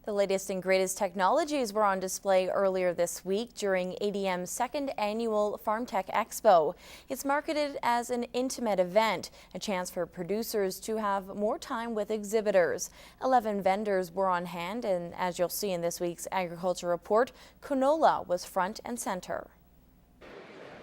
The latest and greatest technologies were on display earlier this week during ADM's second annual Farm Tech Expo. It's marketed as an intimate event, a chance for producers to have more time with exhibitors. 11 vendors were on hand, and as you'll see in this week's Agriculture Report, canola was front and center.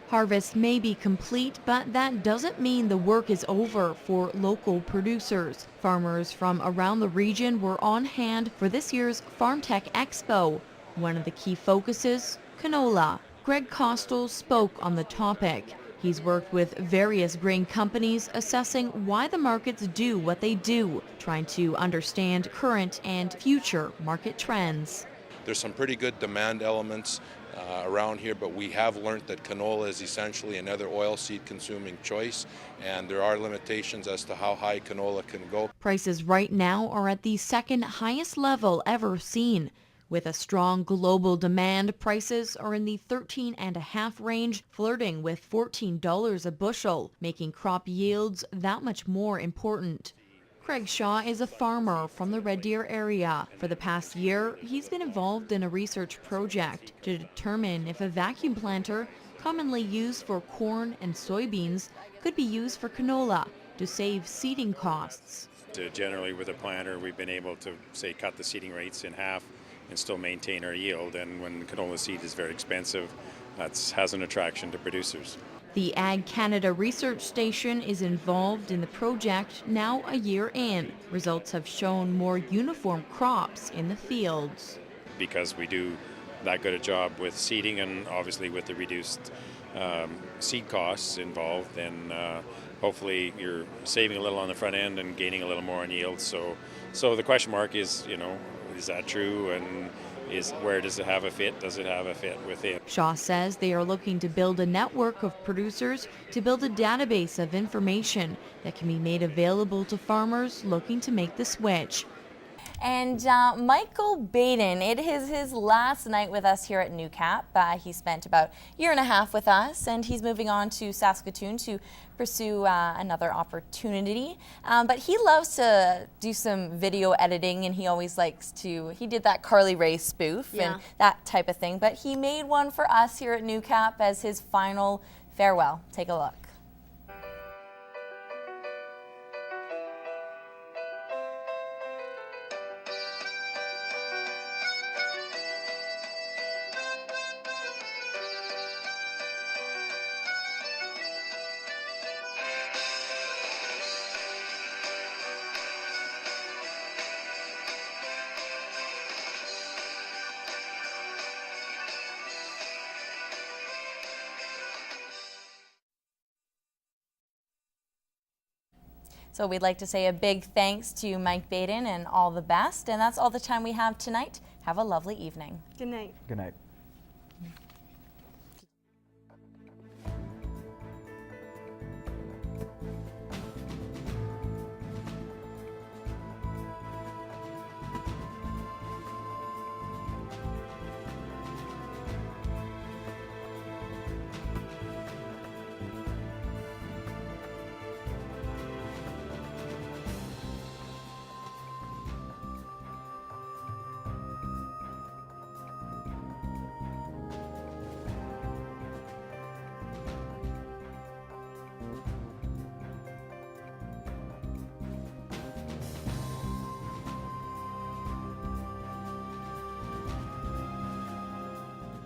Harvest may be complete, but that doesn't mean the work is over for local producers. Farmers from around the region were on hand for this year's Farm Tech Expo. One of the key focuses, canola. Greg Costel spoke on the topic. He's worked with various grain companies assessing why the markets do what they do, trying to understand current and future market trends. There's some pretty good demand elements around here, but we have learned that canola is essentially another oilseed consuming choice, and there are limitations as to how high canola can go. Prices right now are at the second highest level ever seen. With a strong global demand, prices are in the $13.50 range, flirting with $14 a bushel, making crop yields that much more important. Craig Shaw is a farmer from the Red Deer area. For the past year, he's been involved in a research project to determine if a vacuum planter, commonly used for corn and soybeans, could be used for canola to save seeding costs. Generally, with a planter, we've been able to, say, cut the seeding rates in half and still maintain our yield. And when canola seed is very expensive, that has an attraction to producers. The Ag Canada Research Station is involved in the project now a year in. Results have shown more uniform crops in the fields. Because we do that good a job with seeding, and obviously with the reduced seed costs involved, then hopefully you're saving a little on the front end and gaining a little more on yield. So the question mark is, is that true? And where does it have a fit? Does it have a fit within? Shaw says they are looking to build a network of producers to build a database of information that can be made available to farmers looking to make the switch. And Michael Baden, it is his last night with us here at Newcap. He spent about a year and a half with us, and he's moving on to Saskatoon to pursue another opportunity. But he loves to do some video editing, and he always likes to, he did that Carly Rae spoof and that type of thing. But he made one for us here at Newcap as his final farewell. Take a look. So we'd like to say a big thanks to Mike Baden and all the best. And that's all the time we have tonight. Have a lovely evening. Good night. Good night.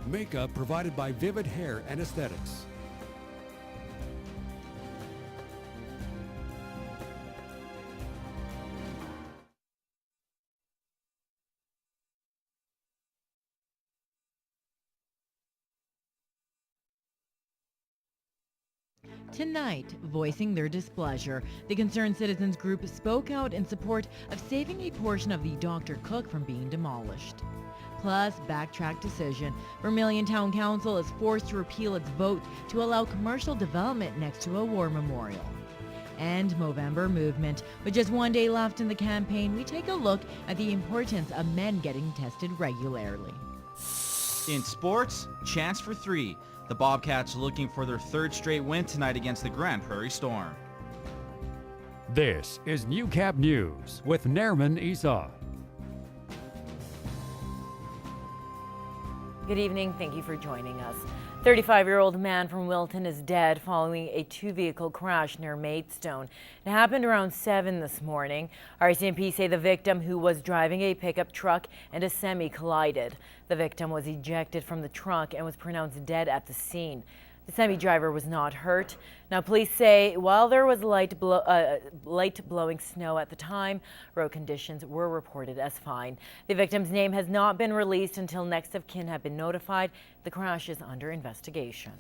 Makeup provided by Vivid Hair and Aesthetics. Tonight, voicing their displeasure, the Concerned Citizens Group spoke out in support of saving a portion of the Dr. Cook from being demolished. Plus, backtrack decision. Vermilion Town Council is forced to repeal its vote to allow commercial development next to a war memorial. And Movember movement. With just one day left in the campaign, we take a look at the importance of men getting tested regularly. In sports, chance for three. The Bobcats are looking for their third straight win tonight against the Grand Prairie Storm. This is Newcap News with Nerman Esau. Good evening. Thank you for joining us. 35-year-old man from Wilton is dead following a two-vehicle crash near Maidstone. It happened around 7 this morning. RCMP say the victim, who was driving a pickup truck and a semi, collided. The victim was ejected from the truck and was pronounced dead at the scene. The semi-driver was not hurt. Now, police say while there was light blowing snow at the time, road conditions were reported as fine. The victim's name has not been released until next of kin have been notified. The crash is under investigation.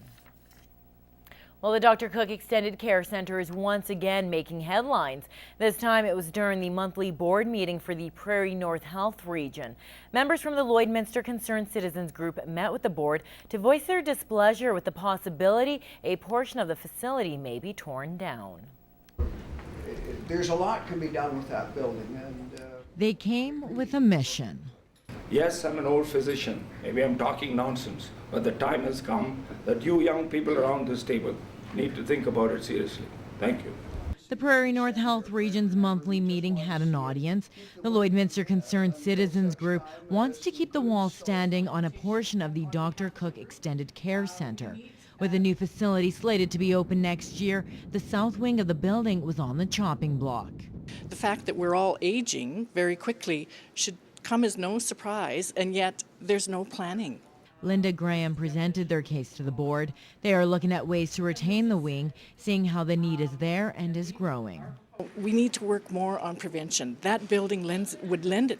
Well, the Dr. Cook Extended Care Center is once again making headlines. This time it was during the monthly board meeting for the Prairie North Health Region. Members from the Lloydminster Concerned Citizens Group met with the board to voice their displeasure with the possibility a portion of the facility may be torn down. There's a lot can be done with that building. And They came with a mission. Yes, I'm an old physician. Maybe I'm talking nonsense, but the time has come that you young people around this table need to think about it seriously. Thank you. The Prairie North Health Region's monthly meeting had an audience. The Lloydminster Concerned Citizens Group wants to keep the wall standing on a portion of the Dr. Cook Extended Care Center. With a new facility slated to be open next year, the south wing of the building was on the chopping block. The fact that we're all aging very quickly should come as no surprise, and yet there's no planning. Linda Graham presented their case to the board. They are looking at ways to retain the wing, seeing how the need is there and is growing. We need to work more on prevention. That building would lend